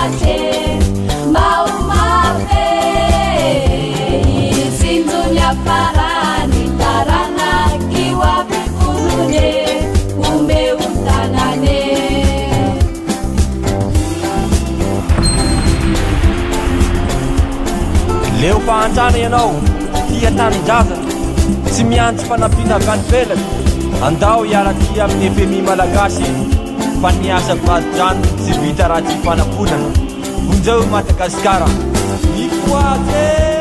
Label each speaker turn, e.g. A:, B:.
A: mache maumape isindunya parani tarana kiwa bikunune kumbe utanane
B: leo fahantrana ianao tia tanin-jaza tsy miantso fanampiana avy any velatra andao iaraky amin'ny FMI malagasy fa niasa vadidrano tsy vita raha tsy fanamponana vonjeo Madagasikara ikoaze